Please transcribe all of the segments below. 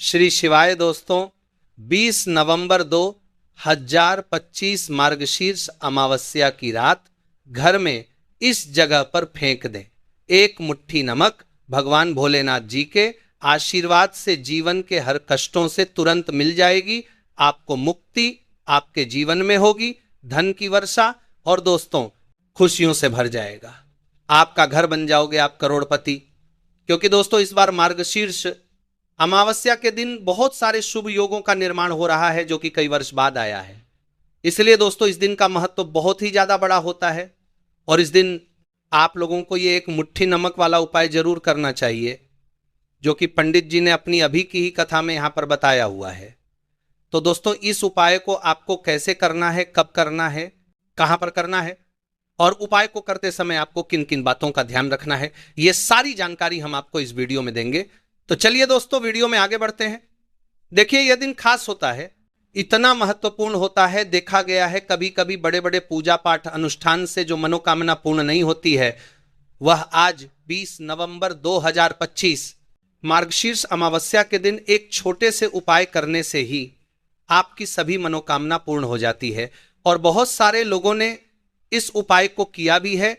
श्री शिवाय दोस्तों, 20 नवंबर 2025 मार्गशीर्ष अमावस्या की रात घर में इस जगह पर फेंक दें। एक मुट्ठी नमक भगवान भोलेनाथ जी के आशीर्वाद से जीवन के हर कष्टों से तुरंत मिल जाएगी। आपको मुक्ति आपके जीवन में होगी, धन की वर्षा, और दोस्तों खुशियों से भर जाएगा। आपका घर बन जाओगे आप करोड़पति। क्योंकि दोस्तों इस बार मार्गशीर्ष अमावस्या के दिन बहुत सारे शुभ योगों का निर्माण हो रहा है, जो कि कई वर्ष बाद आया है। इसलिए दोस्तों इस दिन का महत्व बहुत ही ज्यादा बड़ा होता है और इस दिन आप लोगों को ये एक मुट्ठी नमक वाला उपाय जरूर करना चाहिए, जो कि पंडित जी ने अपनी अभी की ही कथा में यहां पर बताया हुआ है। तो दोस्तों इस उपाय को आपको कैसे करना है, कब करना है, कहां पर करना है और उपाय को करते समय आपको किन किन बातों का ध्यान रखना है, ये सारी जानकारी हम आपको इस वीडियो में देंगे। तो चलिए दोस्तों वीडियो में आगे बढ़ते हैं। देखिए यह दिन खास होता है, इतना महत्वपूर्ण होता है। देखा गया है कभी कभी बड़े बड़े पूजा पाठ अनुष्ठान से जो मनोकामना पूर्ण नहीं होती है, वह आज 20 नवंबर 2025 मार्गशीर्ष अमावस्या के दिन एक छोटे से उपाय करने से ही आपकी सभी मनोकामना पूर्ण हो जाती है। और बहुत सारे लोगों ने इस उपाय को किया भी है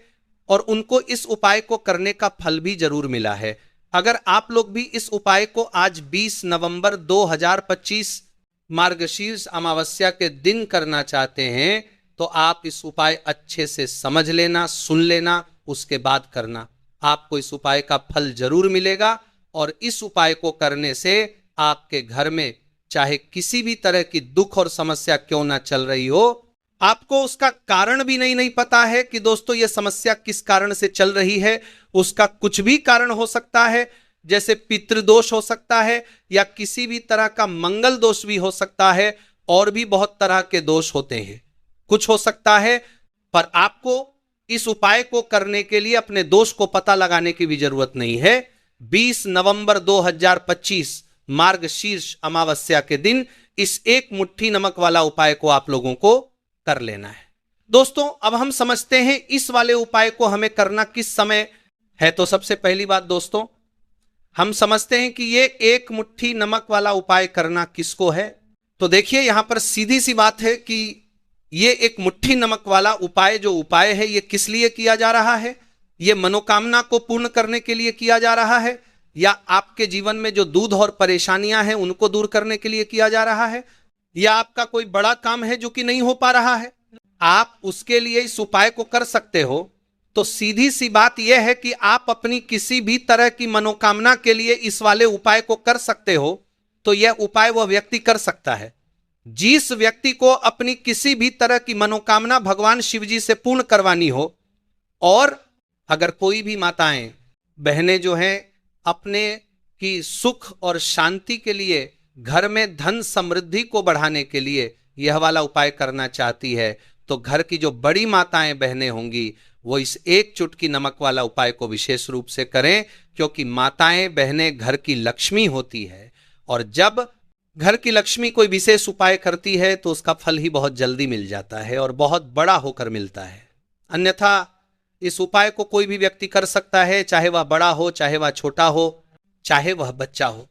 और उनको इस उपाय को करने का फल भी जरूर मिला है। अगर आप लोग भी इस उपाय को आज 20 नवंबर 2025 मार्गशीर्ष अमावस्या के दिन करना चाहते हैं तो आप इस उपाय अच्छे से समझ लेना, सुन लेना, उसके बाद करना। आपको इस उपाय का फल जरूर मिलेगा और इस उपाय को करने से आपके घर में चाहे किसी भी तरह की दुख और समस्या क्यों ना चल रही हो, आपको उसका कारण भी नहीं पता है कि दोस्तों ये समस्या किस कारण से चल रही है। उसका कुछ भी कारण हो सकता है, जैसे पितृदोष हो सकता है या किसी भी तरह का मंगल दोष भी हो सकता है, और भी बहुत तरह के दोष होते हैं, कुछ हो सकता है। पर आपको इस उपाय को करने के लिए अपने दोष को पता लगाने की भी जरूरत नहीं है। 20 नवंबर 2025 मार्गशीर्ष अमावस्या के दिन इस एक मुट्ठी नमक वाला उपाय को आप लोगों को कर लेना है। दोस्तों अब हम समझते हैं इस वाले उपाय को हमें करना किस समय है। तो सबसे पहली बात दोस्तों, हम समझते हैं कि ये एक मुट्ठी नमक वाला उपाय करना किसको है। तो देखिए यहां पर सीधी सी बात है कि ये एक मुट्ठी नमक वाला उपाय जो उपाय है ये किस लिए किया जा रहा है। ये मनोकामना को पूर्ण करने के लिए किया जा रहा है, या आपके जीवन में जो दूध और परेशानियां हैं उनको दूर करने के लिए किया जा रहा है, या आपका कोई बड़ा काम है जो कि नहीं हो पा रहा है, आप उसके लिए इस उपाय को कर सकते हो। तो सीधी सी बात यह है कि आप अपनी किसी भी तरह की मनोकामना के लिए इस वाले उपाय को कर सकते हो। तो यह उपाय वह व्यक्ति कर सकता है जिस व्यक्ति को अपनी किसी भी तरह की मनोकामना भगवान शिव जी से पूर्ण करवानी हो। और अगर कोई भी माताएं बहनें जो हैं अपने की सुख और शांति के लिए, घर में धन समृद्धि को बढ़ाने के लिए यह वाला उपाय करना चाहती है, तो घर की जो बड़ी माताएं बहनें होंगी वो इस एक चुटकी नमक वाला उपाय को विशेष रूप से करें। क्योंकि माताएं बहनें घर की लक्ष्मी होती है और जब घर की लक्ष्मी कोई विशेष उपाय करती है तो उसका फल ही बहुत जल्दी मिल जाता है और बहुत बड़ा होकर मिलता है। अन्यथा इस उपाय को कोई भी व्यक्ति कर सकता है, चाहे वह बड़ा हो, चाहे वह छोटा हो, चाहे वह बच्चा हो।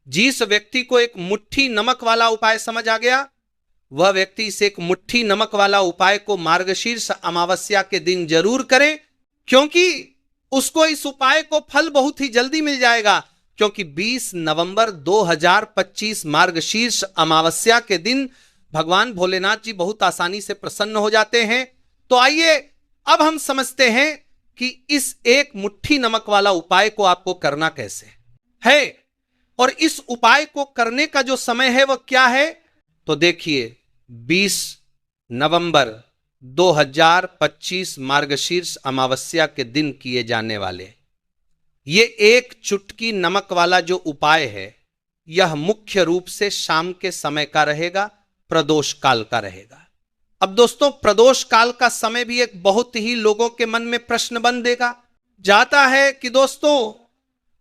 जिस व्यक्ति को एक मुट्ठी नमक वाला उपाय समझ आ गया, वह व्यक्ति इस एक मुट्ठी नमक वाला उपाय को मार्गशीर्ष अमावस्या के दिन जरूर करे, क्योंकि उसको इस उपाय को फल बहुत ही जल्दी मिल जाएगा। क्योंकि 20 नवंबर 2025 मार्गशीर्ष अमावस्या के दिन भगवान भोलेनाथ जी बहुत आसानी से प्रसन्न हो जाते हैं। तो आइए अब हम समझते हैं कि इस एक मुट्ठी नमक वाला उपाय को आपको करना कैसे है और इस उपाय को करने का जो समय है वह क्या है। तो देखिए 20 नवंबर 2025 मार्गशीर्ष अमावस्या के दिन किए जाने वाले ये एक चुटकी नमक वाला जो उपाय है, यह मुख्य रूप से शाम के समय का रहेगा, प्रदोष काल का रहेगा। अब दोस्तों प्रदोष काल का समय भी एक बहुत ही लोगों के मन में प्रश्न बन देगा जाता है कि दोस्तों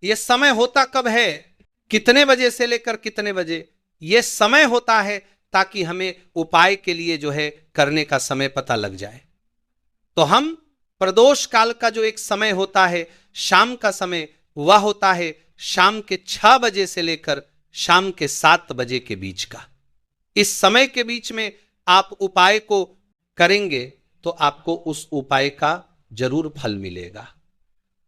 यह समय होता कब है, कितने बजे से लेकर कितने बजे यह समय होता है, ताकि हमें उपाय के लिए जो है करने का समय पता लग जाए। तो हम प्रदोष काल का जो एक समय होता है, शाम का समय, वह होता है शाम के 6 बजे से लेकर शाम के 7 बजे के बीच का। इस समय के बीच में आप उपाय को करेंगे तो आपको उस उपाय का जरूर फल मिलेगा।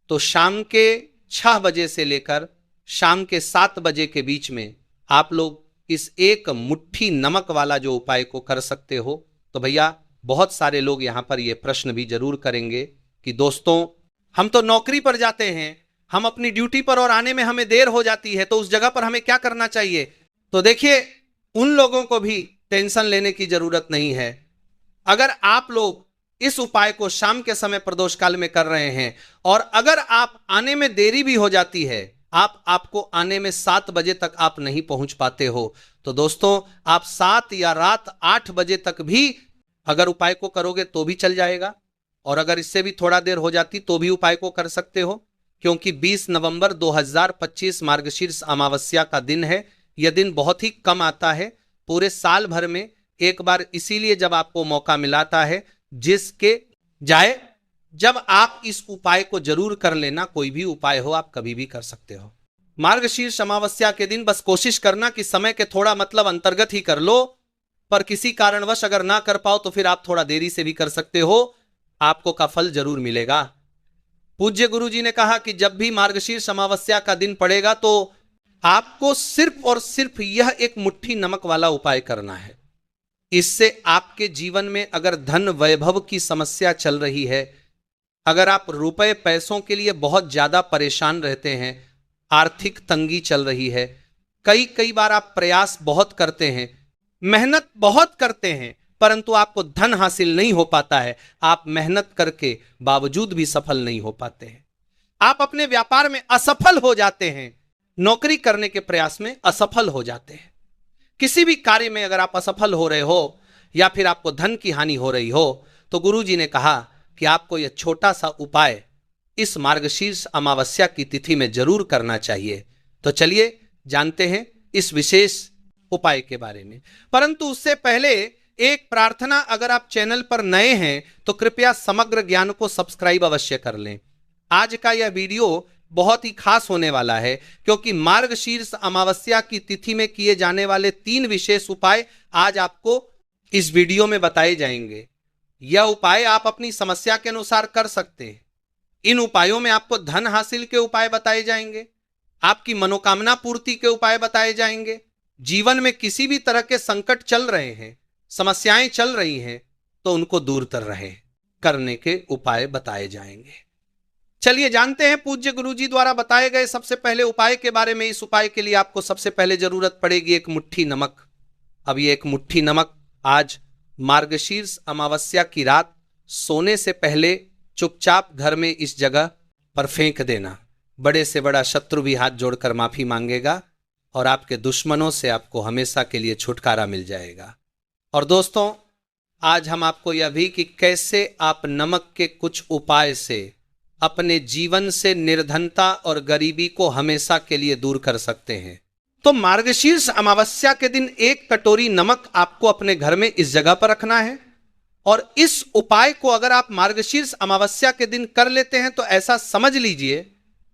तो शाम के 6 बजे से लेकर शाम के 7 बजे के बीच में आप लोग इस एक मुट्ठी नमक वाला जो उपाय को कर सकते हो। तो भैया बहुत सारे लोग यहां पर ये प्रश्न भी जरूर करेंगे कि दोस्तों हम तो नौकरी पर जाते हैं, हम अपनी ड्यूटी पर और आने में हमें देर हो जाती है, तो उस जगह पर हमें क्या करना चाहिए। तो देखिए उन लोगों को भी टेंशन लेने की जरूरत नहीं है। अगर आप लोग इस उपाय को शाम के समय प्रदोष काल में कर रहे हैं और अगर आप आने में देरी भी हो जाती है, आपको आने में 7 बजे तक आप नहीं पहुंच पाते हो, तो दोस्तों आप 7 या रात 8 बजे तक भी अगर उपाय को करोगे तो भी चल जाएगा। और अगर इससे भी थोड़ा देर हो जाती तो भी उपाय को कर सकते हो, क्योंकि 20 नवंबर 2025 मार्गशीर्ष अमावस्या का दिन है। यह दिन बहुत ही कम आता है, पूरे साल भर में एक बार, इसीलिए जब आपको मौका मिलाता है जिसके जाए जब आप इस उपाय को जरूर कर लेना। कोई भी उपाय हो आप कभी भी कर सकते हो। मार्गशीर्ष अमावस्या के दिन बस कोशिश करना कि समय के थोड़ा मतलब अंतर्गत ही कर लो, पर किसी कारणवश अगर ना कर पाओ तो फिर आप थोड़ा देरी से भी कर सकते हो, आपको का फल जरूर मिलेगा। पूज्य गुरु जी ने कहा कि जब भी मार्गशीर्ष अमावस्या का दिन पड़ेगा तो आपको सिर्फ और सिर्फ यह एक मुट्ठी नमक वाला उपाय करना है। इससे आपके जीवन में अगर धन वैभव की समस्या चल रही है, अगर आप रुपए पैसों के लिए बहुत ज्यादा परेशान रहते हैं, आर्थिक तंगी चल रही है, कई बार आप प्रयास बहुत करते हैं, मेहनत बहुत करते हैं, परंतु आपको धन हासिल नहीं हो पाता है, आप मेहनत करके बावजूद भी सफल नहीं हो पाते हैं, आप अपने व्यापार में असफल हो जाते हैं, नौकरी करने के प्रयास में असफल हो जाते हैं, किसी भी कार्य में अगर आप असफल हो रहे हो या फिर आपको धन की हानि हो रही हो, तो गुरु जी ने कहा कि आपको यह छोटा सा उपाय इस मार्गशीर्ष अमावस्या की तिथि में जरूर करना चाहिए। तो चलिए जानते हैं इस विशेष उपाय के बारे में। परंतु उससे पहले एक प्रार्थना, अगर आप चैनल पर नए हैं तो कृपया समग्र ज्ञान को सब्सक्राइब अवश्य कर लें। आज का यह वीडियो बहुत ही खास होने वाला है, क्योंकि मार्गशीर्ष अमावस्या की तिथि में किए जाने वाले 3 विशेष उपाय आज आपको इस वीडियो में बताए जाएंगे। यह उपाय आप अपनी समस्या के अनुसार कर सकते हैं। इन उपायों में आपको धन हासिल के उपाय बताए जाएंगे, आपकी मनोकामना पूर्ति के उपाय बताए जाएंगे, जीवन में किसी भी तरह के संकट चल रहे हैं, समस्याएं चल रही हैं, तो उनको दूर करने के उपाय बताए जाएंगे। चलिए जानते हैं पूज्य गुरुजी द्वारा बताए गए सबसे पहले उपाय के बारे में। इस उपाय के लिए आपको सबसे पहले जरूरत पड़ेगी एक मुट्ठी नमक। अब ये एक मुट्ठी नमक आज मार्गशीर्ष अमावस्या की रात सोने से पहले चुपचाप घर में इस जगह पर फेंक देना। बड़े से बड़ा शत्रु भी हाथ जोड़कर माफी मांगेगा और आपके दुश्मनों से आपको हमेशा के लिए छुटकारा मिल जाएगा। और दोस्तों आज हम आपको यह भी कि कैसे आप नमक के कुछ उपाय से अपने जीवन से निर्धनता और गरीबी को हमेशा के लिए दूर कर सकते हैं। तो मार्गशीर्ष अमावस्या के दिन 1 कटोरी नमक आपको अपने घर में इस जगह पर रखना है। और इस उपाय को अगर आप मार्गशीर्ष अमावस्या के दिन कर लेते हैं तो ऐसा समझ लीजिए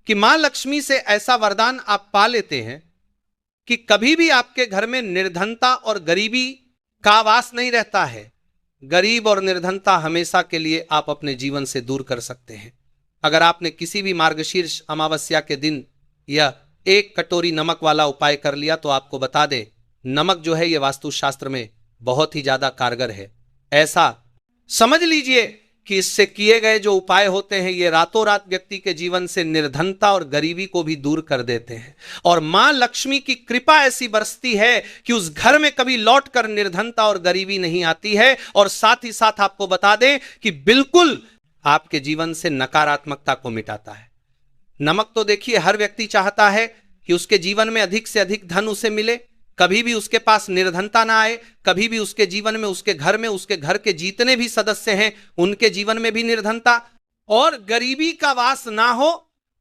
कि मां लक्ष्मी से ऐसा वरदान आप पा लेते हैं कि कभी भी आपके घर में निर्धनता और गरीबी का वास नहीं रहता है। गरीब और निर्धनता हमेशा के लिए आप अपने जीवन से दूर कर सकते हैं। अगर आपने किसी भी मार्गशीर्ष अमावस्या के दिन यह 1 कटोरी नमक वाला उपाय कर लिया तो आपको बता दें, नमक जो है यह वास्तुशास्त्र में बहुत ही ज्यादा कारगर है। ऐसा समझ लीजिए कि इससे किए गए जो उपाय होते हैं ये रातों रात व्यक्ति के जीवन से निर्धनता और गरीबी को भी दूर कर देते हैं। और मां लक्ष्मी की कृपा ऐसी बरसती है कि उस घर में कभी लौटकर निर्धनता और गरीबी नहीं आती है। और साथ ही साथ आपको बता दें कि बिल्कुल आपके जीवन से नकारात्मकता को मिटाता है। नमक तो देखिए हर व्यक्ति चाहता है कि उसके जीवन में अधिक से अधिक धन उसे मिले, कभी भी उसके पास निर्धनता ना आए, कभी भी उसके जीवन में, उसके घर में, उसके घर के जितने भी सदस्य हैं उनके जीवन में भी निर्धनता और गरीबी का वास ना हो,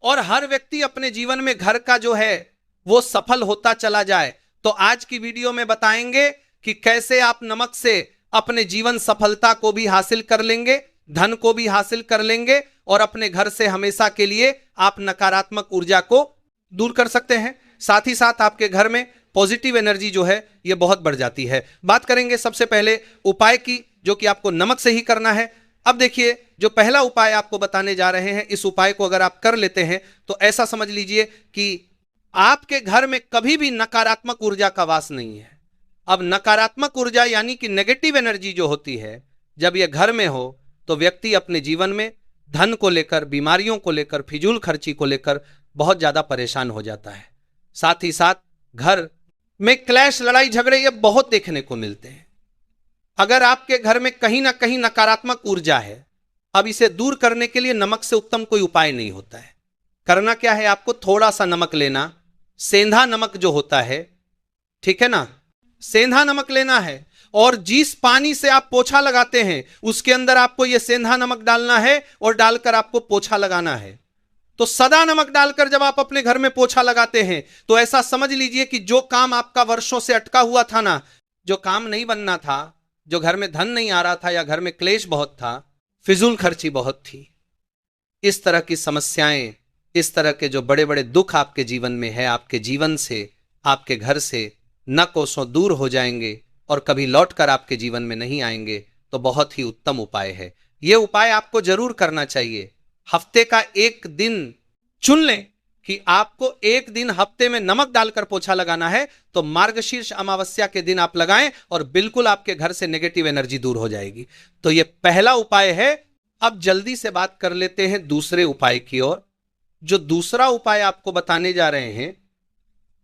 और हर व्यक्ति अपने जीवन में घर का जो है वो सफल होता चला जाए। तो आज की वीडियो में बताएंगे कि कैसे आप नमक से अपने जीवन सफलता को भी हासिल कर लेंगे, धन को भी हासिल कर लेंगे और अपने घर से हमेशा के लिए आप नकारात्मक ऊर्जा को दूर कर सकते हैं। साथ ही साथ आपके घर में पॉजिटिव एनर्जी जो है ये बहुत बढ़ जाती है। बात करेंगे सबसे पहले उपाय की, जो कि आपको नमक से ही करना है। अब देखिए, जो पहला उपाय आपको बताने जा रहे हैं, इस उपाय को अगर आप कर लेते हैं तो ऐसा समझ लीजिए कि आपके घर में कभी भी नकारात्मक ऊर्जा का वास नहीं है। अब नकारात्मक ऊर्जा यानी कि नेगेटिव एनर्जी जो होती है, जब यह घर में हो तो व्यक्ति अपने जीवन में धन को लेकर, बीमारियों को लेकर, फिजूल खर्ची को लेकर बहुत ज्यादा परेशान हो जाता है। साथ ही साथ घर में क्लैश, लड़ाई झगड़े ये बहुत देखने को मिलते हैं। अगर आपके घर में कहीं ना कहीं नकारात्मक ऊर्जा है, अब इसे दूर करने के लिए नमक से उत्तम कोई उपाय नहीं होता है। करना क्या है, आपको थोड़ा सा नमक लेना, सेंधा नमक जो होता है, ठीक है ना, सेंधा नमक लेना है, और जिस पानी से आप पोछा लगाते हैं उसके अंदर आपको यह सेंधा नमक डालना है और डालकर आपको पोछा लगाना है। तो सदा नमक डालकर जब आप अपने घर में पोछा लगाते हैं तो ऐसा समझ लीजिए कि जो काम आपका वर्षों से अटका हुआ था ना, जो काम नहीं बनना था, जो घर में धन नहीं आ रहा था, या घर में क्लेश बहुत था, फिजूल खर्ची बहुत थी, इस तरह की समस्याएं, इस तरह के जो बड़े बड़े दुख आपके जीवन में है, आपके जीवन से, आपके घर से न कोसों दूर हो जाएंगे और कभी लौटकर आपके जीवन में नहीं आएंगे। तो बहुत ही उत्तम उपाय है। यह उपाय आपको जरूर करना चाहिए। हफ्ते का एक दिन चुन लें कि आपको एक दिन हफ्ते में नमक डालकर पोछा लगाना है, तो मार्गशीर्ष अमावस्या के दिन आप लगाएं और बिल्कुल आपके घर से नेगेटिव एनर्जी दूर हो जाएगी। तो यह पहला उपाय है। अब जल्दी से बात कर लेते हैं दूसरे उपाय की ओर। जो दूसरा उपाय आपको बताने जा रहे हैं,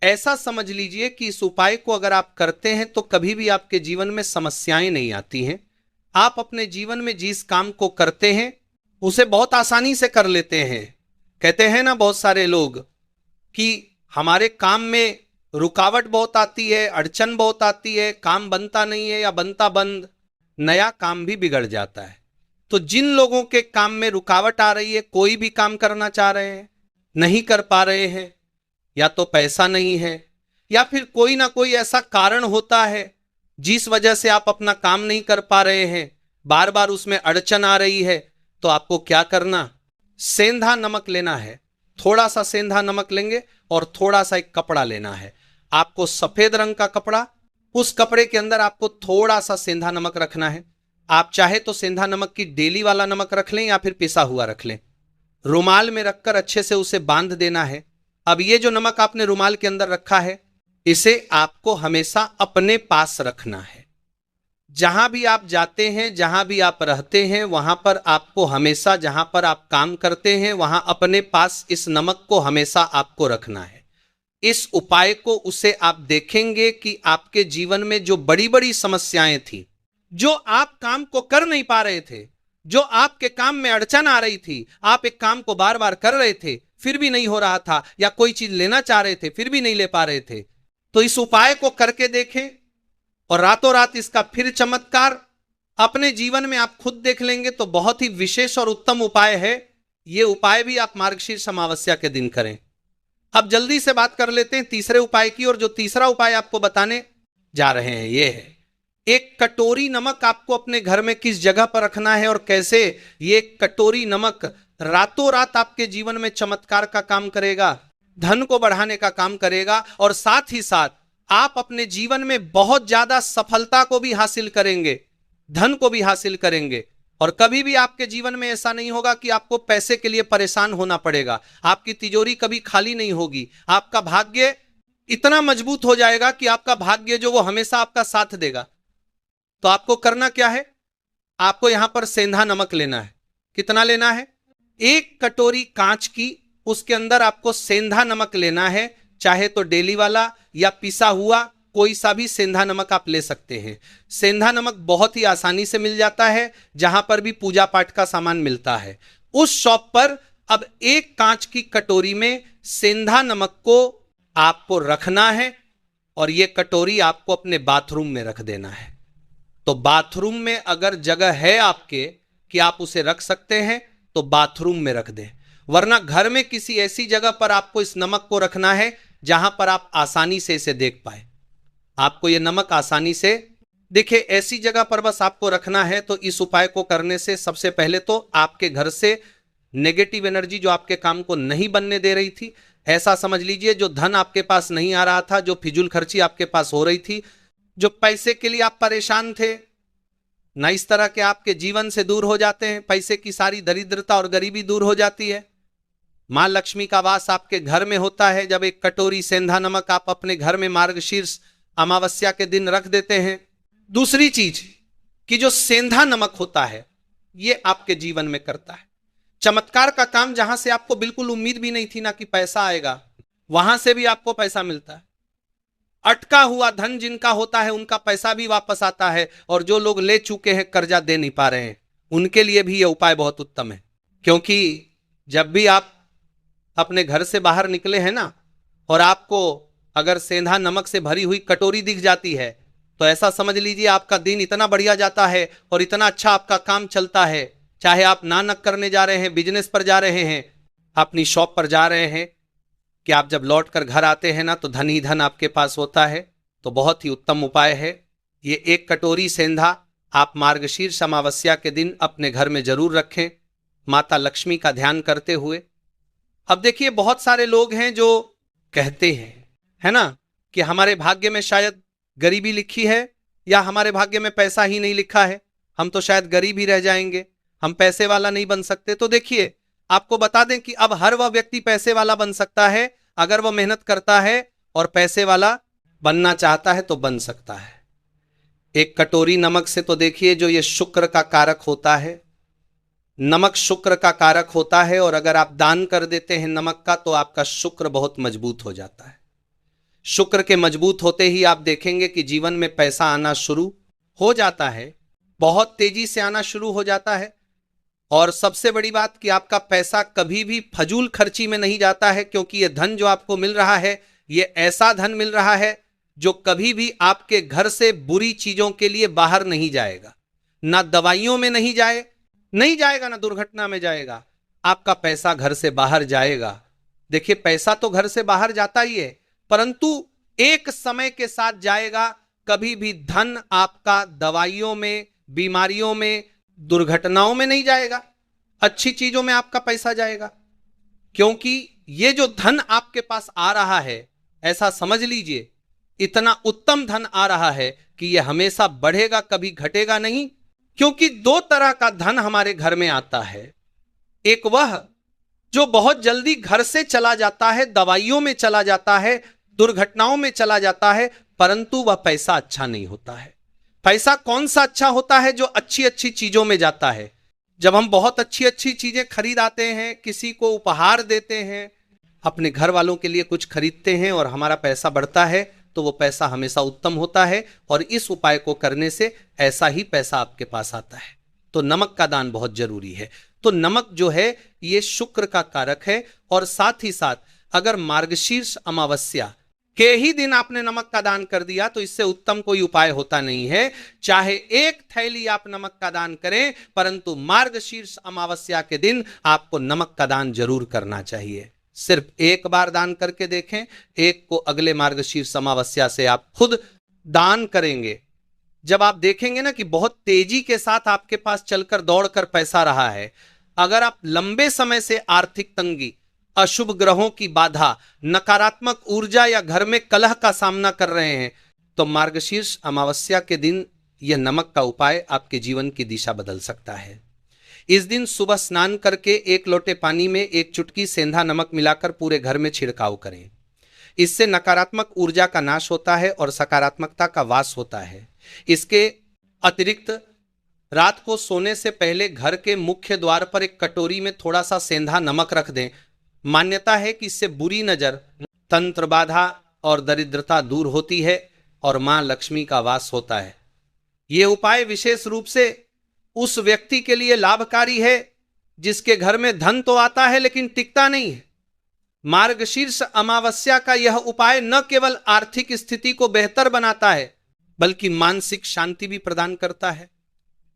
ऐसा समझ लीजिए कि इस उपाय को अगर आप करते हैं तो कभी भी आपके जीवन में समस्याएं नहीं आती हैं। आप अपने जीवन में जिस काम को करते हैं उसे बहुत आसानी से कर लेते हैं। कहते हैं ना बहुत सारे लोग कि हमारे काम में रुकावट बहुत आती है, अड़चन बहुत आती है, काम बनता नहीं है या बनता बंद, नया काम भी बिगड़ जाता है। तो जिन लोगों के काम में रुकावट आ रही है, कोई भी काम करना चाह रहे हैं, नहीं कर पा रहे हैं, या तो पैसा नहीं है या फिर कोई ना कोई ऐसा कारण होता है जिस वजह से आप अपना काम नहीं कर पा रहे हैं, बार बार उसमें अड़चन आ रही है, तो आपको क्या करना, सेंधा नमक लेना है। थोड़ा सा सेंधा नमक लेंगे और थोड़ा सा एक कपड़ा लेना है। आपको सफेद रंग का कपड़ा, उस कपड़े के अंदर आपको थोड़ा सा सेंधा नमक रखना है। आप चाहे तो सेंधा नमक की डेली वाला नमक रख लें या फिर पिसा हुआ रख लें। रुमाल में रखकर अच्छे से उसे बांध देना है। अब ये जो नमक आपने रुमाल के अंदर रखा है, इसे आपको हमेशा अपने पास रखना है। जहां भी आप जाते हैं, जहां भी आप रहते हैं, वहां पर आपको हमेशा, जहां पर आप काम करते हैं, वहां अपने पास इस नमक को हमेशा आपको रखना है। इस उपाय को उसे आप देखेंगे कि आपके जीवन में जो बड़ी बड़ी समस्याएं थी, जो आप काम को कर नहीं पा रहे थे, जो आपके काम में अड़चन आ रही थी, आप एक काम को बार बार कर रहे थे फिर भी नहीं हो रहा था, या कोई चीज लेना चाह रहे थे फिर भी नहीं ले पा रहे थे, तो इस उपाय को करके देखें और रातों रात इसका फिर चमत्कार अपने जीवन में आप खुद देख लेंगे। तो बहुत ही विशेष और उत्तम उपाय है। यह उपाय भी आप मार्गशीर्ष अमावस्या के दिन करें। अब जल्दी से बात कर लेते हैं तीसरे उपाय की। और जो तीसरा उपाय आपको बताने जा रहे हैं यह है, एक कटोरी नमक आपको अपने घर में किस जगह पर रखना है और कैसे ये कटोरी नमक रातों रात आपके जीवन में चमत्कार का काम करेगा, धन को बढ़ाने का काम करेगा, और साथ ही साथ आप अपने जीवन में बहुत ज्यादा सफलता को भी हासिल करेंगे, धन को भी हासिल करेंगे। और कभी भी आपके जीवन में ऐसा नहीं होगा कि आपको पैसे के लिए परेशान होना पड़ेगा। आपकी तिजोरी कभी खाली नहीं होगी। आपका भाग्य इतना मजबूत हो जाएगा कि आपका भाग्य जो वो हमेशा आपका साथ देगा। तो आपको करना क्या है, आपको यहां पर सेंधा नमक लेना है। कितना लेना है, एक कटोरी कांच की, उसके अंदर आपको सेंधा नमक लेना है। चाहे तो डेली वाला या पिसा हुआ कोई सा भी सेंधा नमक आप ले सकते हैं। सेंधा नमक बहुत ही आसानी से मिल जाता है, जहां पर भी पूजा पाठ का सामान मिलता है उस शॉप पर। अब एक कांच की कटोरी में सेंधा नमक को आपको रखना है और यह कटोरी आपको अपने बाथरूम में रख देना है। तो बाथरूम में अगर जगह है आपके कि आप उसे रख सकते हैं तो बाथरूम में रख दें, वरना घर में किसी ऐसी जगह पर आपको इस नमक को रखना है जहां पर आप आसानी से इसे देख पाए। आपको यह नमक आसानी से दिखे, ऐसी जगह पर बस आपको रखना है। तो इस उपाय को करने से सबसे पहले तो आपके घर से नेगेटिव एनर्जी जो आपके काम को नहीं बनने दे रही थी, ऐसा समझ लीजिए जो धन आपके पास नहीं आ रहा था, जो फिजूल खर्ची आपके पास हो रही थी, जो पैसे के लिए आप परेशान थे, ना इस तरह के आपके जीवन से दूर हो जाते हैं। पैसे की सारी दरिद्रता और गरीबी दूर हो जाती है। मां लक्ष्मी का वास आपके घर में होता है जब एक कटोरी सेंधा नमक आप अपने घर में मार्गशीर्ष अमावस्या के दिन रख देते हैं। दूसरी चीज कि जो सेंधा नमक होता है ये आपके जीवन में करता है चमत्कार का काम। जहां से आपको बिल्कुल उम्मीद भी नहीं थी ना कि पैसा आएगा, वहां से भी आपको पैसा मिलता है। अटका हुआ धन जिनका होता है उनका पैसा भी वापस आता है, और जो लोग ले चुके हैं, कर्जा दे नहीं पा रहे हैं, उनके लिए भी यह उपाय बहुत उत्तम है। क्योंकि जब भी आप अपने घर से बाहर निकले हैं ना, और आपको अगर सेंधा नमक से भरी हुई कटोरी दिख जाती है, तो ऐसा समझ लीजिए आपका दिन इतना बढ़िया जाता है और इतना अच्छा आपका काम चलता है। चाहे आप नानक करने जा रहे हैं, बिजनेस पर जा रहे हैं, अपनी शॉप पर जा रहे हैं, कि आप जब लौट कर घर आते हैं ना तो धन ही धन आपके पास होता है। तो बहुत ही उत्तम उपाय है ये। एक कटोरी सेंधा आप मार्गशीर्ष अमावस्या के दिन अपने घर में जरूर रखें, माता लक्ष्मी का ध्यान करते हुए। अब देखिए, बहुत सारे लोग हैं जो कहते हैं, है ना, कि हमारे भाग्य में शायद गरीबी लिखी है, या हमारे भाग्य में पैसा ही नहीं लिखा है, हम तो शायद गरीब ही रह जाएंगे, हम पैसे वाला नहीं बन सकते। तो देखिए, आपको बता दें कि अब हर वह व्यक्ति पैसे वाला बन सकता है अगर वह मेहनत करता है और पैसे वाला बनना चाहता है तो बन सकता है। एक कटोरी नमक से तो देखिए, जो ये शुक्र का कारक होता है, नमक शुक्र का कारक होता है, और अगर आप दान कर देते हैं नमक का तो आपका शुक्र बहुत मजबूत हो जाता है। शुक्र के मजबूत होते ही आप देखेंगे कि जीवन में पैसा आना शुरू हो जाता है, बहुत तेजी से आना शुरू हो जाता है। और सबसे बड़ी बात कि आपका पैसा कभी भी फजूल खर्ची में नहीं जाता है, क्योंकि यह धन जो आपको मिल रहा है ये ऐसा धन मिल रहा है जो कभी भी आपके घर से बुरी चीजों के लिए बाहर नहीं जाएगा। ना दवाइयों में नहीं जाएगा, ना दुर्घटना में जाएगा। आपका पैसा घर से बाहर जाएगा। देखिए, पैसा तो घर से बाहर जाता ही है, परंतु एक समय के साथ जाएगा। कभी भी धन आपका दवाइयों में, बीमारियों में, दुर्घटनाओं में नहीं जाएगा, अच्छी चीजों में आपका पैसा जाएगा। क्योंकि ये जो धन आपके पास आ रहा है, ऐसा समझ लीजिए इतना उत्तम धन आ रहा है कि यह हमेशा बढ़ेगा, कभी घटेगा नहीं। क्योंकि दो तरह का धन हमारे घर में आता है। एक वह जो बहुत जल्दी घर से चला जाता है, दवाइयों में चला जाता है, दुर्घटनाओं में चला जाता है, परंतु वह पैसा अच्छा नहीं होता है। पैसा कौन सा अच्छा होता है? जो अच्छी अच्छी चीजों में जाता है। जब हम बहुत अच्छी अच्छी चीजें खरीद आते हैं, किसी को उपहार देते हैं, अपने घर वालों के लिए कुछ खरीदते हैं और हमारा पैसा बढ़ता है, तो वो पैसा हमेशा उत्तम होता है। और इस उपाय को करने से ऐसा ही पैसा आपके पास आता है। तो नमक का दान बहुत जरूरी है। तो नमक जो है ये शुक्र का कारक है। और साथ ही साथ अगर मार्गशीर्ष अमावस्या के ही दिन आपने नमक का दान कर दिया तो इससे उत्तम कोई उपाय होता नहीं है। चाहे एक थैली आप नमक का दान करें, परंतु मार्गशीर्ष अमावस्या के दिन आपको नमक का दान जरूर करना चाहिए। सिर्फ एक बार दान करके देखें, एक को अगले मार्गशीर्ष अमावस्या से आप खुद दान करेंगे। जब आप देखेंगे ना कि बहुत तेजी के साथ आपके पास चलकर दौड़कर पैसा रहा है, अगर आप लंबे समय से आर्थिक तंगी, अशुभ ग्रहों की बाधा, नकारात्मक ऊर्जा या घर में कलह का सामना कर रहे हैं, तो मार्गशीर्ष अमावस्या के दिन यह नमक का उपाय आपके जीवन की दिशा बदल सकता है। इस दिन सुबह स्नान करके एक लोटे पानी में एक चुटकी सेंधा नमक मिलाकर पूरे घर में छिड़काव करें। इससे नकारात्मक ऊर्जा का नाश होता है और सकारात्मकता का वास होता है। इसके अतिरिक्त रात को सोने से पहले घर के मुख्य द्वार पर एक कटोरी में थोड़ा सा सेंधा नमक रख दें। मान्यता है कि इससे बुरी नजर, तंत्र बाधा और दरिद्रता दूर होती है और मां लक्ष्मी का वास होता है। यह उपाय विशेष रूप से उस व्यक्ति के लिए लाभकारी है जिसके घर में धन तो आता है लेकिन टिकता नहीं है। मार्गशीर्ष अमावस्या का यह उपाय न केवल आर्थिक स्थिति को बेहतर बनाता है बल्कि मानसिक शांति भी प्रदान करता है।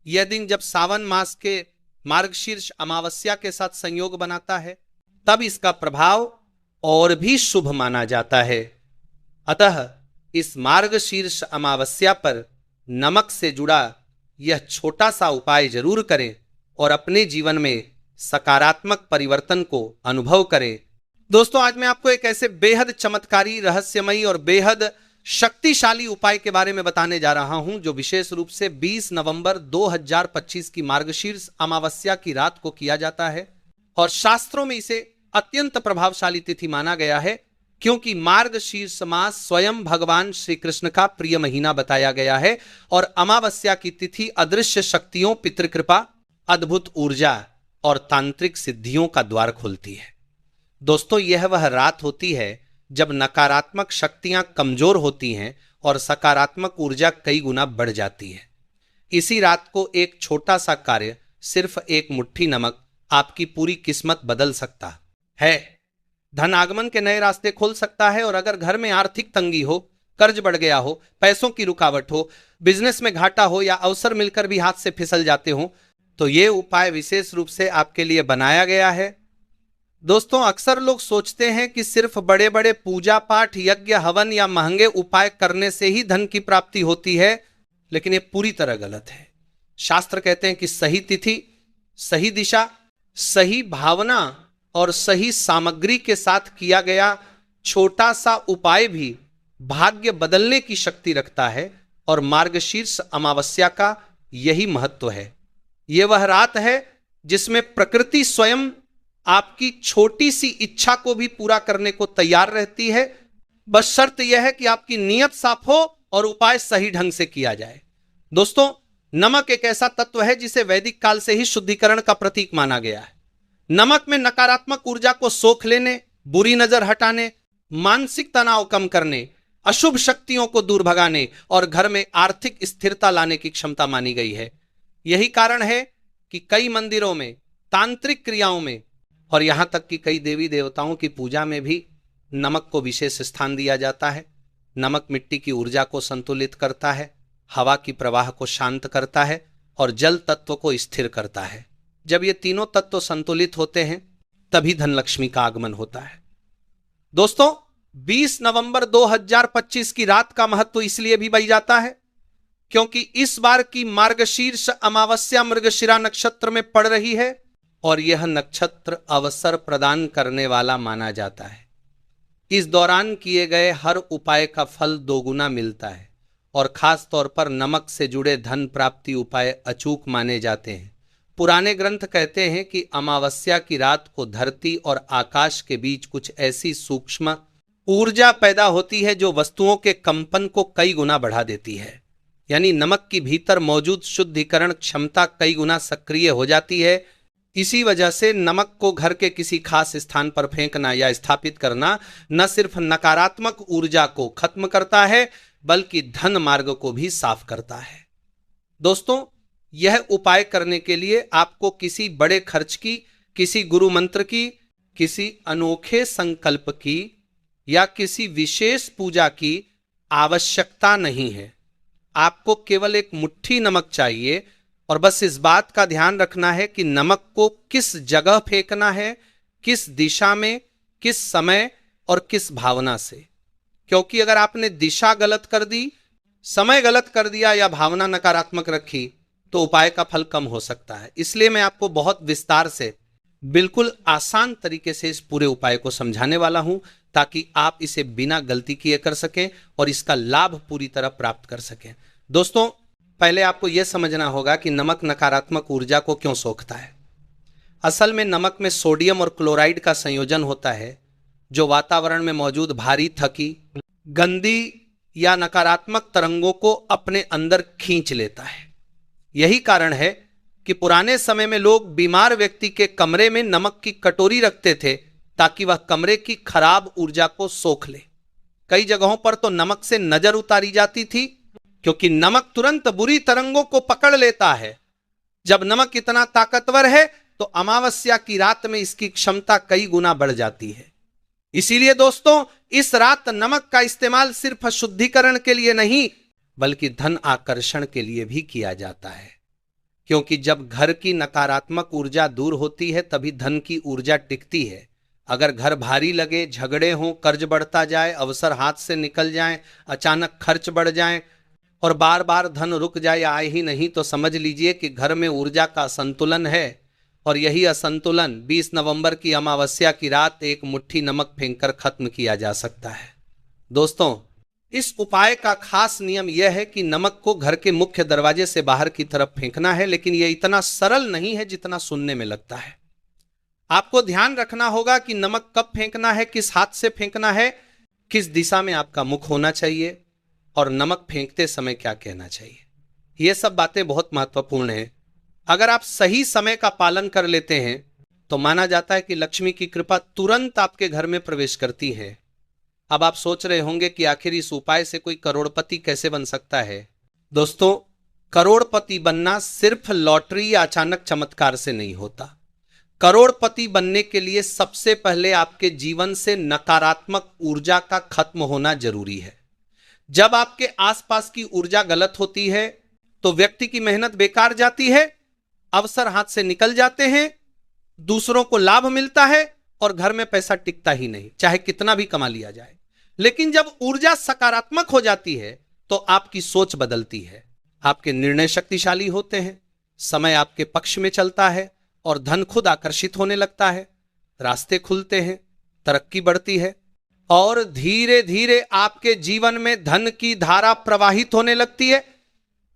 यह दिन जब सावन मास के मार्गशीर्ष अमावस्या के साथ संयोग बनाता है तब इसका प्रभाव और भी शुभ माना जाता है। अतः इस मार्गशीर्ष अमावस्या पर नमक से जुड़ा यह छोटा सा उपाय जरूर करें और अपने जीवन में सकारात्मक परिवर्तन को अनुभव करें। दोस्तों आज मैं आपको एक ऐसे बेहद चमत्कारी, रहस्यमयी और बेहद शक्तिशाली उपाय के बारे में बताने जा रहा हूं जो विशेष रूप से 20 नवंबर 2025 की मार्गशीर्ष अमावस्या की रात को किया जाता है और शास्त्रों में इसे अत्यंत प्रभावशाली तिथि माना गया है क्योंकि मार्गशीर्ष मास स्वयं भगवान श्री कृष्ण का प्रिय महीना बताया गया है और अमावस्या की तिथि अदृश्य शक्तियों, पितृकृपा, अद्भुत ऊर्जा और तांत्रिक सिद्धियों का द्वार खोलती है। दोस्तों यह वह रात होती है जब नकारात्मक शक्तियां कमजोर होती हैं और सकारात्मक ऊर्जा कई गुना बढ़ जाती है। इसी रात को एक छोटा सा कार्य, सिर्फ एक मुट्ठी नमक, आपकी पूरी किस्मत बदल सकता है। धन आगमन के नए रास्ते खोल सकता है और अगर घर में आर्थिक तंगी हो, कर्ज बढ़ गया हो, पैसों की रुकावट हो, बिजनेस में घाटा हो या अवसर मिलकर भी हाथ से फिसल जाते हो तो ये उपाय विशेष रूप से आपके लिए बनाया गया है। दोस्तों अक्सर लोग सोचते हैं कि सिर्फ बड़े बड़े पूजा पाठ, यज्ञ, हवन या महंगे उपाय करने से ही धन की प्राप्ति होती है, लेकिन ये पूरी तरह गलत है। शास्त्र कहते हैं कि सही तिथि, सही दिशा, सही भावना और सही सामग्री के साथ किया गया छोटा सा उपाय भी भाग्य बदलने की शक्ति रखता है और मार्गशीर्ष अमावस्या का यही महत्व है। यह वह रात है जिसमें प्रकृति स्वयं आपकी छोटी सी इच्छा को भी पूरा करने को तैयार रहती है। बस शर्त यह है कि आपकी नीयत साफ हो और उपाय सही ढंग से किया जाए। दोस्तों नमक एक ऐसा तत्व है जिसे वैदिक काल से ही शुद्धिकरण का प्रतीक माना गया है। नमक में नकारात्मक ऊर्जा को सोख लेने, बुरी नजर हटाने, मानसिक तनाव कम करने, अशुभ शक्तियों को दूर भगाने और घर में आर्थिक स्थिरता लाने की क्षमता मानी गई है। यही कारण है कि कई मंदिरों में, तांत्रिक क्रियाओं में और यहां तक कि कई देवी देवताओं की पूजा में भी नमक को विशेष स्थान दिया जाता है। नमक मिट्टी की ऊर्जा को संतुलित करता है, हवा की प्रवाह को शांत करता है और जल तत्व को स्थिर करता है। जब ये तीनों तत्व संतुलित होते हैं तभी धनलक्ष्मी का आगमन होता है। दोस्तों 20 नवंबर 2025 की रात का महत्व इसलिए भी बढ़ जाता है क्योंकि इस बार की मार्गशीर्ष अमावस्या मृगशिरा नक्षत्र में पड़ रही है और यह नक्षत्र अवसर प्रदान करने वाला माना जाता है। इस दौरान किए गए हर उपाय का फल दोगुना मिलता है और खास तौर पर नमक से जुड़े धन प्राप्ति उपाय अचूक माने जाते हैं। पुराने ग्रंथ कहते हैं कि अमावस्या की रात को धरती और आकाश के बीच कुछ ऐसी सूक्ष्म ऊर्जा पैदा होती है जो वस्तुओं के कंपन को कई गुना बढ़ा देती है। यानी नमक की भीतर मौजूद शुद्धिकरण क्षमता कई गुना सक्रिय हो जाती है। इसी वजह से नमक को घर के किसी खास स्थान पर फेंकना या स्थापित करना न सिर्फ नकारात्मक ऊर्जा को खत्म करता है बल्कि धन मार्ग को भी साफ करता है। दोस्तों यह उपाय करने के लिए आपको किसी बड़े खर्च की, किसी गुरु मंत्र की, किसी अनोखे संकल्प की या किसी विशेष पूजा की आवश्यकता नहीं है। आपको केवल एक मुट्ठी नमक चाहिए और बस इस बात का ध्यान रखना है कि नमक को किस जगह फेंकना है, किस दिशा में, किस समय और किस भावना से। क्योंकि अगर आपने दिशा गलत कर दी, समय गलत कर दिया या भावना नकारात्मक रखी तो उपाय का फल कम हो सकता है। इसलिए मैं आपको बहुत विस्तार से, बिल्कुल आसान तरीके से इस पूरे उपाय को समझाने वाला हूं ताकि आप इसे बिना गलती किए कर सकें और इसका लाभ पूरी तरह प्राप्त कर सकें। दोस्तों पहले आपको यह समझना होगा कि नमक नकारात्मक ऊर्जा को क्यों सोखता है। असल में नमक में सोडियम और क्लोराइड का संयोजन होता है जो वातावरण में मौजूद भारी, थकी, गंदी या नकारात्मक तरंगों को अपने अंदर खींच लेता है। यही कारण है कि पुराने समय में लोग बीमार व्यक्ति के कमरे में नमक की कटोरी रखते थे ताकि वह कमरे की खराब ऊर्जा को सोख ले। कई जगहों पर तो नमक से नजर उतारी जाती थी क्योंकि नमक तुरंत बुरी तरंगों को पकड़ लेता है। जब नमक इतना ताकतवर है तो अमावस्या की रात में इसकी क्षमता कई गुना बढ़ जाती है। इसीलिए दोस्तों इस रात नमक का इस्तेमाल सिर्फ शुद्धिकरण के लिए नहीं बल्कि धन आकर्षण के लिए भी किया जाता है। क्योंकि जब घर की नकारात्मक ऊर्जा दूर होती है तभी धन की ऊर्जा टिकती है। अगर घर भारी लगे, झगड़े हों, कर्ज बढ़ता जाए, अवसर हाथ से निकल जाएं, अचानक खर्च बढ़ जाएं और बार बार धन रुक जाए या आए ही नहीं तो समझ लीजिए कि घर में ऊर्जा का संतुलन है और यही असंतुलन 20 नवंबर की अमावस्या की रात एक मुट्ठी नमक फेंककर खत्म किया जा सकता है। दोस्तों, इस उपाय का खास नियम यह है कि नमक को घर के मुख्य दरवाजे से बाहर की तरफ फेंकना है, लेकिन यह इतना सरल नहीं है जितना सुनने में लगता है। आपको ध्यान रखना होगा कि नमक कब फेंकना है, किस हाथ से फेंकना है, किस दिशा में आपका मुख होना चाहिए और नमक फेंकते समय क्या कहना चाहिए। यह सब बातें बहुत महत्वपूर्ण हैं। अगर आप सही समय का पालन कर लेते हैं तो माना जाता है कि लक्ष्मी की कृपा तुरंत आपके घर में प्रवेश करती है। अब आप सोच रहे होंगे कि आखिर इस उपाय से कोई करोड़पति कैसे बन सकता है। दोस्तों, करोड़पति बनना सिर्फ लॉटरी या अचानक चमत्कार से नहीं होता। करोड़पति बनने के लिए सबसे पहले आपके जीवन से नकारात्मक ऊर्जा का खत्म होना जरूरी है। जब आपके आसपास की ऊर्जा गलत होती है तो व्यक्ति की मेहनत बेकार जाती है, अवसर हाथ से निकल जाते हैं, दूसरों को लाभ मिलता है और घर में पैसा टिकता ही नहीं, चाहे कितना भी कमा लिया जाए। लेकिन जब ऊर्जा सकारात्मक हो जाती है तो आपकी सोच बदलती है, आपके निर्णय शक्तिशाली होते हैं, समय आपके पक्ष में चलता है और धन खुद आकर्षित होने लगता है, रास्ते खुलते हैं, तरक्की बढ़ती है और धीरे धीरे आपके जीवन में धन की धारा प्रवाहित होने लगती है।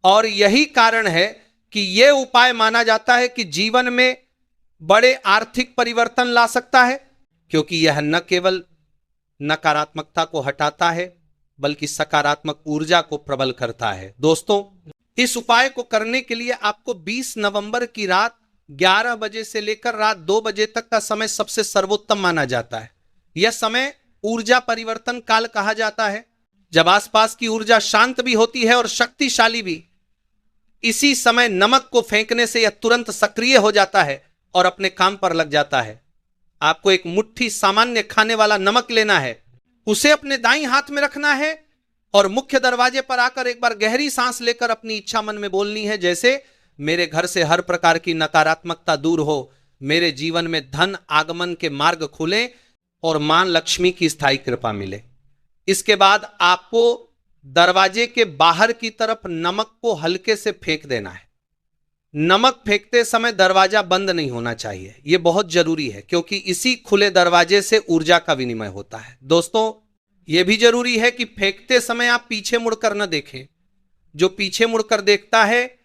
और यही कारण है कि यह उपाय माना जाता है कि जीवन में बड़े आर्थिक परिवर्तन ला सकता है, क्योंकि यह न केवल नकारात्मकता को हटाता है बल्कि सकारात्मक ऊर्जा को प्रबल करता है। दोस्तों, इस उपाय को करने के लिए आपको 20 नवंबर की रात 11 बजे से लेकर रात 2 बजे तक का समय सबसे सर्वोत्तम माना जाता है। यह समय ऊर्जा परिवर्तन काल कहा जाता है, जब आसपास की ऊर्जा शांत भी होती है और शक्तिशाली भी। इसी समय नमक को फेंकने से यह तुरंत सक्रिय हो जाता है और अपने काम पर लग जाता है। आपको एक मुट्ठी सामान्य खाने वाला नमक लेना है, उसे अपने दाईं हाथ में रखना है और मुख्य दरवाजे पर आकर एक बार गहरी सांस लेकर अपनी इच्छा मन में बोलनी है, जैसे मेरे घर से हर प्रकार की नकारात्मकता दूर हो, मेरे जीवन में धन आगमन के मार्ग खुले और मां लक्ष्मी की स्थायी कृपा मिले। इसके बाद आपको दरवाजे के बाहर की तरफ नमक को हल्के से फेंक देना है। नमक फेंकते समय दरवाजा बंद नहीं होना चाहिए, यह बहुत जरूरी है, क्योंकि इसी खुले दरवाजे से ऊर्जा का विनिमय होता है। दोस्तों, यह भी जरूरी है कि फेंकते समय आप पीछे मुड़कर न देखें। जो पीछे मुड़कर देखता है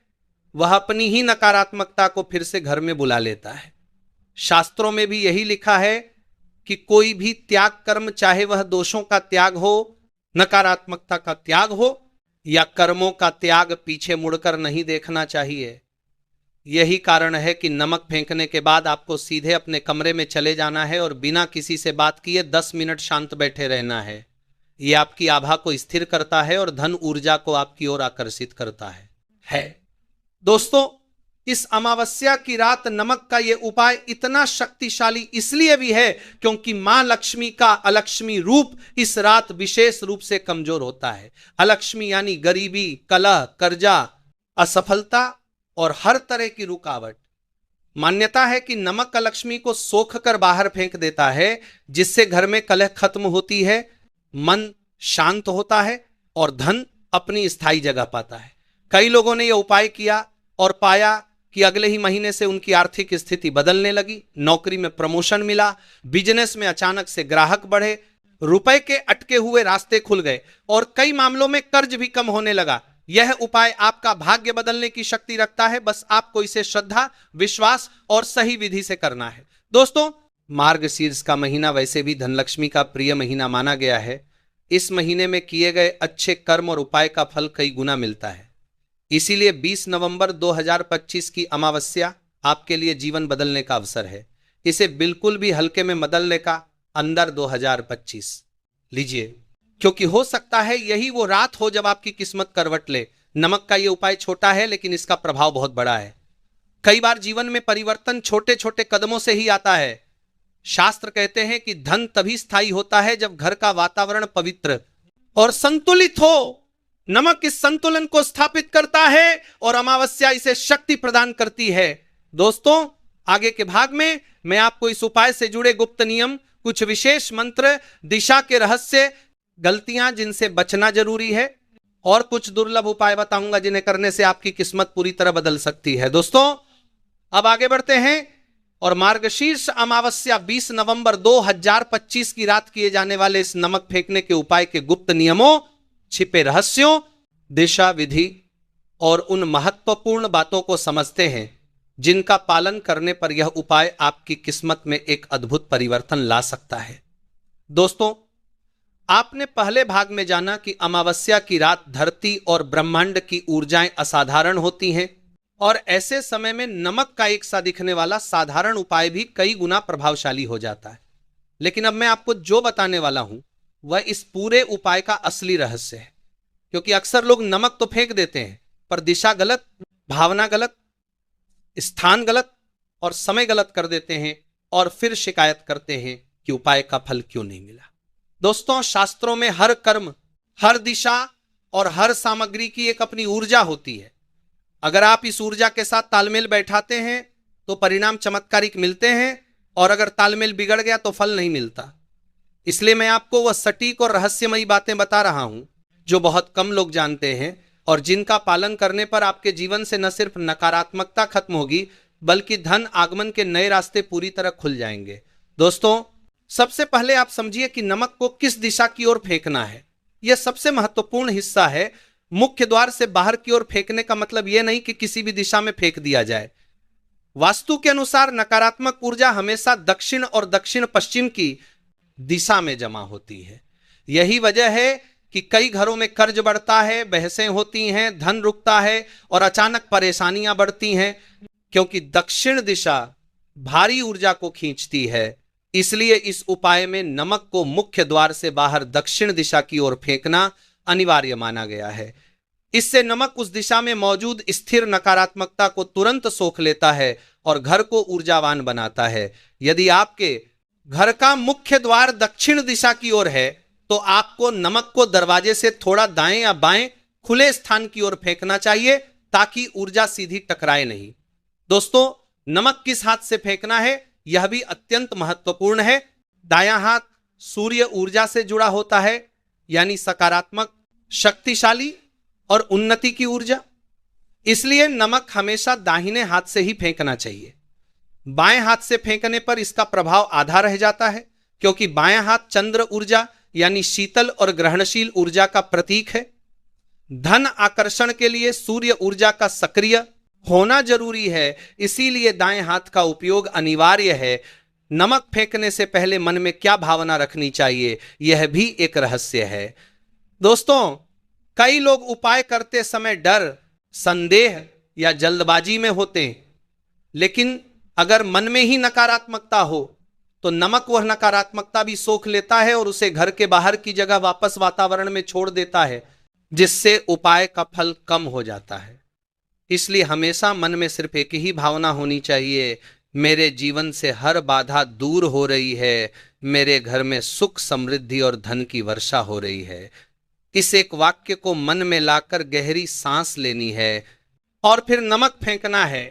वह अपनी ही नकारात्मकता को फिर से घर में बुला लेता है। शास्त्रों में भी यही लिखा है कि कोई भी त्याग कर्म, चाहे वह दोषों का त्याग हो, नकारात्मकता का त्याग हो या कर्मों का त्याग, पीछे मुड़कर नहीं देखना चाहिए। यही कारण है कि नमक फेंकने के बाद आपको सीधे अपने कमरे में चले जाना है और बिना किसी से बात किए 10 मिनट शांत बैठे रहना है। यह आपकी आभा को स्थिर करता है और धन ऊर्जा को आपकी ओर आकर्षित करता है। दोस्तों, इस अमावस्या की रात नमक का यह उपाय इतना शक्तिशाली इसलिए भी है क्योंकि मां लक्ष्मी का अलक्ष्मी रूप इस रात विशेष रूप से कमजोर होता है। अलक्ष्मी यानी गरीबी, कलह, कर्जा, असफलता और हर तरह की रुकावट। मान्यता है कि नमक लक्ष्मी को सोख कर बाहर फेंक देता है, जिससे घर में कलह खत्म होती है, मन शांत होता है और धन अपनी स्थायी जगह पाता है। कई लोगों ने यह उपाय किया और पाया कि अगले ही महीने से उनकी आर्थिक स्थिति बदलने लगी, नौकरी में प्रमोशन मिला, बिजनेस में अचानक से ग्राहक बढ़े, रुपए के अटके हुए रास्ते खुल गए और कई मामलों में कर्ज भी कम होने लगा। यह उपाय आपका भाग्य बदलने की शक्ति रखता है, बस आपको इसे श्रद्धा, विश्वास और सही विधि से करना है। दोस्तों, मार्गशीर्ष का महीना वैसे भी धनलक्ष्मी का प्रिय महीना माना गया है। इस महीने में किए गए अच्छे कर्म और उपाय का फल कई गुना मिलता है। इसीलिए 20 नवंबर 2025 की अमावस्या आपके लिए जीवन बदलने का अवसर है। इसे बिल्कुल भी हल्के में मत लेगा। अंदर 2025 लीजिए, क्योंकि हो सकता है यही वो रात हो जब आपकी किस्मत करवट ले। नमक का ये उपाय छोटा है लेकिन इसका प्रभाव बहुत बड़ा है। कई बार जीवन में परिवर्तन छोटे छोटे कदमों से ही आता है। शास्त्र कहते हैं कि धन तभी स्थायी होता है जब घर का वातावरण पवित्र और संतुलित हो। नमक इस संतुलन को स्थापित करता है और अमावस्या इसे शक्ति प्रदान करती है। दोस्तों, आगे के भाग में मैं आपको इस उपाय से जुड़े गुप्त नियम, कुछ विशेष मंत्र, दिशा के रहस्य, गलतियां जिनसे बचना जरूरी है और कुछ दुर्लभ उपाय बताऊंगा जिन्हें करने से आपकी किस्मत पूरी तरह बदल सकती है। दोस्तों, अब आगे बढ़ते हैं और मार्गशीर्ष अमावस्या 20 नवंबर 2025 की रात किए जाने वाले इस नमक फेंकने के उपाय के गुप्त नियमों, छिपे रहस्यों, दिशा विधि और उन महत्वपूर्ण बातों को समझते हैं जिनका पालन करने पर यह उपाय आपकी किस्मत में एक अद्भुत परिवर्तन ला सकता है। दोस्तों, आपने पहले भाग में जाना कि अमावस्या की रात धरती और ब्रह्मांड की ऊर्जाएं असाधारण होती हैं और ऐसे समय में नमक का एक सा दिखने वाला साधारण उपाय भी कई गुना प्रभावशाली हो जाता है। लेकिन अब मैं आपको जो बताने वाला हूं वह इस पूरे उपाय का असली रहस्य है, क्योंकि अक्सर लोग नमक तो फेंक देते हैं पर दिशा गलत, भावना गलत, स्थान गलत और समय गलत कर देते हैं और फिर शिकायत करते हैं कि उपाय का फल क्यों नहीं मिला। दोस्तों, शास्त्रों में हर कर्म, हर दिशा और हर सामग्री की एक अपनी ऊर्जा होती है। अगर आप इस ऊर्जा के साथ तालमेल बैठाते हैं तो परिणाम चमत्कारिक मिलते हैं और अगर तालमेल बिगड़ गया तो फल नहीं मिलता। इसलिए मैं आपको वह सटीक और रहस्यमयी बातें बता रहा हूं जो बहुत कम लोग जानते हैं और जिनका पालन करने पर आपके जीवन से न सिर्फ नकारात्मकता खत्म होगी बल्कि धन आगमन के नए रास्ते पूरी तरह खुल जाएंगे। दोस्तों, सबसे पहले आप समझिए कि नमक को किस दिशा की ओर फेंकना है। यह सबसे महत्वपूर्ण हिस्सा है। मुख्य द्वार से बाहर की ओर फेंकने का मतलब यह नहीं कि किसी भी दिशा में फेंक दिया जाए। वास्तु के अनुसार नकारात्मक ऊर्जा हमेशा दक्षिण और दक्षिण पश्चिम की दिशा में जमा होती है। यही वजह है कि कई घरों में कर्ज बढ़ता है, बहसें होती हैं, धन रुकता है और अचानक परेशानियां बढ़ती हैं, क्योंकि दक्षिण दिशा भारी ऊर्जा को खींचती है। इसलिए इस उपाय में नमक को मुख्य द्वार से बाहर दक्षिण दिशा की ओर फेंकना अनिवार्य माना गया है। इससे नमक उस दिशा में मौजूद स्थिर नकारात्मकता को तुरंत सोख लेता है और घर को ऊर्जावान बनाता है। यदि आपके घर का मुख्य द्वार दक्षिण दिशा की ओर है तो आपको नमक को दरवाजे से थोड़ा दाएं या बाएं खुले स्थान की ओर फेंकना चाहिए ताकि ऊर्जा सीधी टकराए नहीं। दोस्तों, नमक किस हाथ से फेंकना है यह भी अत्यंत महत्वपूर्ण है। दायां हाथ सूर्य ऊर्जा से जुड़ा होता है, यानी सकारात्मक, शक्तिशाली और उन्नति की ऊर्जा। इसलिए नमक हमेशा दाहिने हाथ से ही फेंकना चाहिए। बाएं हाथ से फेंकने पर इसका प्रभाव आधा रह जाता है, क्योंकि बायां हाथ चंद्र ऊर्जा यानी शीतल और ग्रहणशील ऊर्जा का प्रतीक है। धन आकर्षण के लिए सूर्य ऊर्जा का सक्रिय होना जरूरी है, इसीलिए दाएं हाथ का उपयोग अनिवार्य है। नमक फेंकने से पहले मन में क्या भावना रखनी चाहिए यह भी एक रहस्य है। दोस्तों, कई लोग उपाय करते समय डर, संदेह या जल्दबाजी में होते हैं, लेकिन अगर मन में ही नकारात्मकता हो तो नमक वह नकारात्मकता भी सोख लेता है और उसे घर के बाहर की जगह वापस वातावरण में छोड़ देता है, जिससे उपाय का फल कम हो जाता है। इसलिए हमेशा मन में सिर्फ एक ही भावना होनी चाहिए, मेरे जीवन से हर बाधा दूर हो रही है, मेरे घर में सुख, समृद्धि और धन की वर्षा हो रही है। इस एक वाक्य को मन में लाकर गहरी सांस लेनी है और फिर नमक फेंकना है।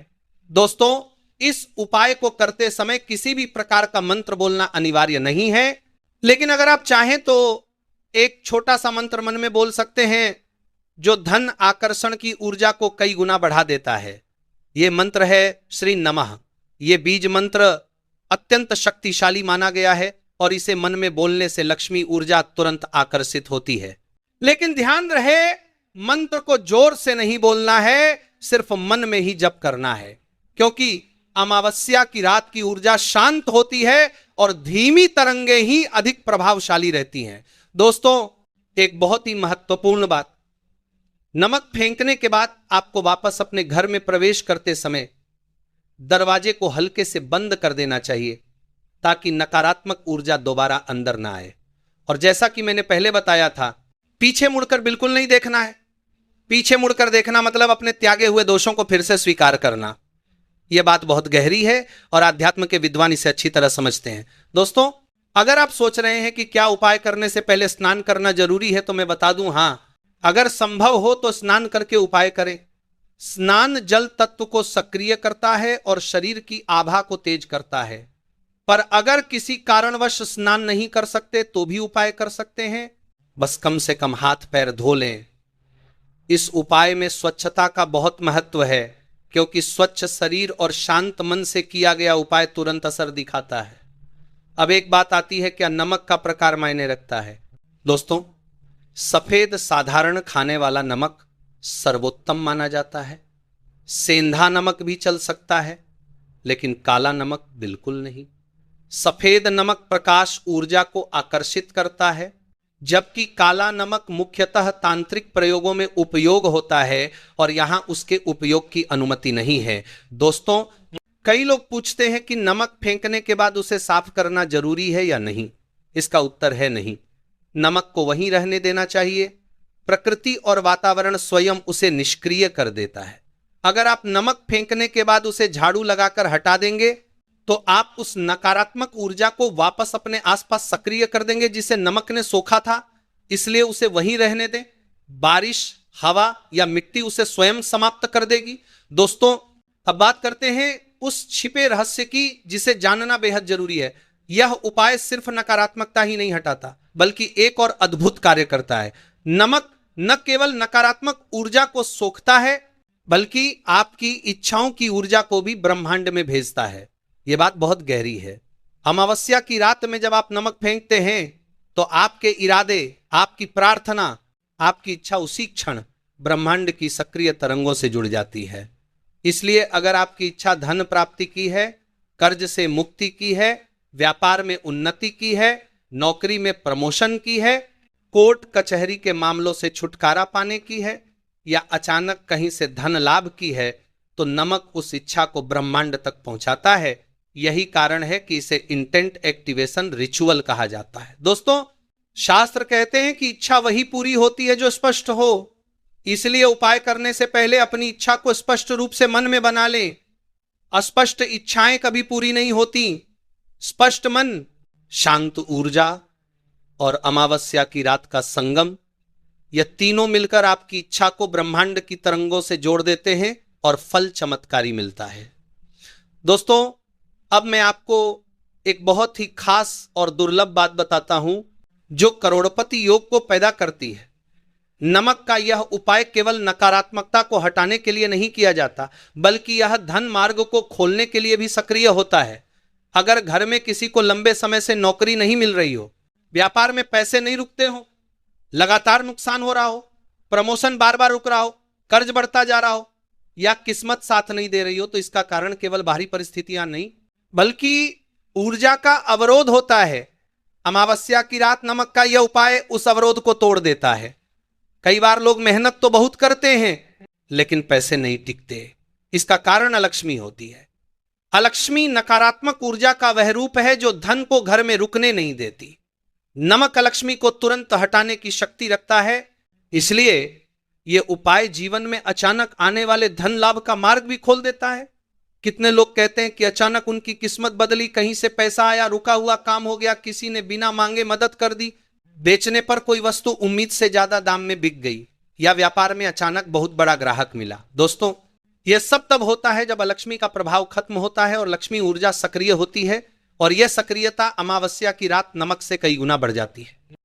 दोस्तों, इस उपाय को करते समय किसी भी प्रकार का मंत्र बोलना अनिवार्य नहीं है, लेकिन अगर आप चाहें तो एक छोटा सा मंत्र मन में बोल सकते हैं जो धन आकर्षण की ऊर्जा को कई गुना बढ़ा देता है। यह मंत्र है श्री नमः। यह बीज मंत्र अत्यंत शक्तिशाली माना गया है और इसे मन में बोलने से लक्ष्मी ऊर्जा तुरंत आकर्षित होती है। लेकिन ध्यान रहे, मंत्र को जोर से नहीं बोलना है, सिर्फ मन में ही जप करना है, क्योंकि अमावस्या की रात की ऊर्जा शांत होती है और धीमी तरंगे ही अधिक प्रभावशाली रहती हैं। दोस्तों, एक बहुत ही महत्वपूर्ण बात, नमक फेंकने के बाद आपको वापस अपने घर में प्रवेश करते समय दरवाजे को हल्के से बंद कर देना चाहिए ताकि नकारात्मक ऊर्जा दोबारा अंदर ना आए। और जैसा कि मैंने पहले बताया था, पीछे मुड़कर बिल्कुल नहीं देखना है। पीछे मुड़कर देखना मतलब अपने त्यागे हुए दोषों को फिर से स्वीकार करना। यह बात बहुत गहरी है और आध्यात्म के विद्वान इसे अच्छी तरह समझते हैं। दोस्तों, अगर आप सोच रहे हैं कि क्या उपाय करने से पहले स्नान करना जरूरी है, तो मैं बता दूं, हां, अगर संभव हो तो स्नान करके उपाय करें। स्नान जल तत्व को सक्रिय करता है और शरीर की आभा को तेज करता है। पर अगर किसी कारणवश स्नान नहीं कर सकते तो भी उपाय कर सकते हैं। बस कम से कम हाथ पैर धो लें। इस उपाय में स्वच्छता का बहुत महत्व है, क्योंकि स्वच्छ शरीर और शांत मन से किया गया उपाय तुरंत असर दिखाता है। अब एक बात आती है, क्या नमक का प्रकार मायने रखता है? दोस्तों, सफेद साधारण खाने वाला नमक सर्वोत्तम माना जाता है। सेंधा नमक भी चल सकता है, लेकिन काला नमक बिल्कुल नहीं। सफेद नमक प्रकाश ऊर्जा को आकर्षित करता है, जबकि काला नमक मुख्यतः तांत्रिक प्रयोगों में उपयोग होता है और यहां उसके उपयोग की अनुमति नहीं है। दोस्तों, कई लोग पूछते हैं कि नमक फेंकने के बाद उसे साफ करना जरूरी है या नहीं। इसका उत्तर है नहीं। नमक को वहीं रहने देना चाहिए। प्रकृति और वातावरण स्वयं उसे निष्क्रिय कर देता है। अगर आप नमक फेंकने के बाद उसे झाड़ू लगाकर हटा देंगे तो आप उस नकारात्मक ऊर्जा को वापस अपने आसपास सक्रिय कर देंगे जिसे नमक ने सोखा था। इसलिए उसे वहीं रहने दें। बारिश, हवा या मिट्टी उसे स्वयं समाप्त कर देगी। दोस्तों, अब बात करते हैं उस छिपे रहस्य की जिसे जानना बेहद जरूरी है। यह उपाय सिर्फ नकारात्मकता ही नहीं हटाता, बल्कि एक और अद्भुत कार्य करता है। नमक न केवल नकारात्मक ऊर्जा को सोखता है, बल्कि आपकी इच्छाओं की ऊर्जा को भी ब्रह्मांड में भेजता है। यह बात बहुत गहरी है। अमावस्या की रात में जब आप नमक फेंकते हैं तो आपके इरादे, आपकी प्रार्थना, आपकी इच्छा उसी क्षण ब्रह्मांड की सक्रिय तरंगों से जुड़ जाती है। इसलिए अगर आपकी इच्छा धन प्राप्ति की है, कर्ज से मुक्ति की है, व्यापार में उन्नति की है, नौकरी में प्रमोशन की है, कोर्ट कचहरी के मामलों से छुटकारा पाने की है, या अचानक कहीं से धन लाभ की है, तो नमक उस इच्छा को ब्रह्मांड तक पहुंचाता है। यही कारण है कि इसे इंटेंट एक्टिवेशन रिचुअल कहा जाता है। दोस्तों, शास्त्र कहते हैं कि इच्छा वही पूरी होती है जो स्पष्ट हो। इसलिए उपाय करने से पहले अपनी इच्छा को स्पष्ट रूप से मन में बना लें। अस्पष्ट इच्छाएं कभी पूरी नहीं होती। स्पष्ट मन, शांत ऊर्जा और अमावस्या की रात का संगम, यह तीनों मिलकर आपकी इच्छा को ब्रह्मांड की तरंगों से जोड़ देते हैं और फल चमत्कारी मिलता है। दोस्तों, अब मैं आपको एक बहुत ही खास और दुर्लभ बात बताता हूं जो करोड़पति योग को पैदा करती है। नमक का यह उपाय केवल नकारात्मकता को हटाने के लिए नहीं किया जाता, बल्कि यह धन मार्ग को खोलने के लिए भी सक्रिय होता है। अगर घर में किसी को लंबे समय से नौकरी नहीं मिल रही हो, व्यापार में पैसे नहीं रुकते हो, लगातार नुकसान हो रहा हो, प्रमोशन बार बार रुक रहा हो, कर्ज बढ़ता जा रहा हो, या किस्मत साथ नहीं दे रही हो, तो इसका कारण केवल बाहरी परिस्थितियां नहीं, बल्कि ऊर्जा का अवरोध होता है। अमावस्या की रात नमक का यह उपाय उस अवरोध को तोड़ देता है। कई बार लोग मेहनत तो बहुत करते हैं, लेकिन पैसे नहीं टिकते। इसका कारण अलक्ष्मी होती है। अलक्ष्मी नकारात्मक ऊर्जा का वह रूप है जो धन को घर में रुकने नहीं देती। नमक अलक्ष्मी को तुरंत हटाने की शक्ति रखता है। इसलिए यह उपाय जीवन में अचानक आने वाले धन लाभ का मार्ग भी खोल देता है। कितने लोग कहते हैं कि अचानक उनकी किस्मत बदली, कहीं से पैसा आया, रुका हुआ काम हो गया, किसी ने बिना मांगे मदद कर दी, बेचने पर कोई वस्तु उम्मीद से ज्यादा दाम में बिक गई, या व्यापार में अचानक बहुत बड़ा ग्राहक मिला। दोस्तों, यह सब तब होता है जब अलक्ष्मी का प्रभाव खत्म होता है और लक्ष्मी ऊर्जा सक्रिय होती है, और यह सक्रियता अमावस्या की रात नमक से कई गुना बढ़ जाती है।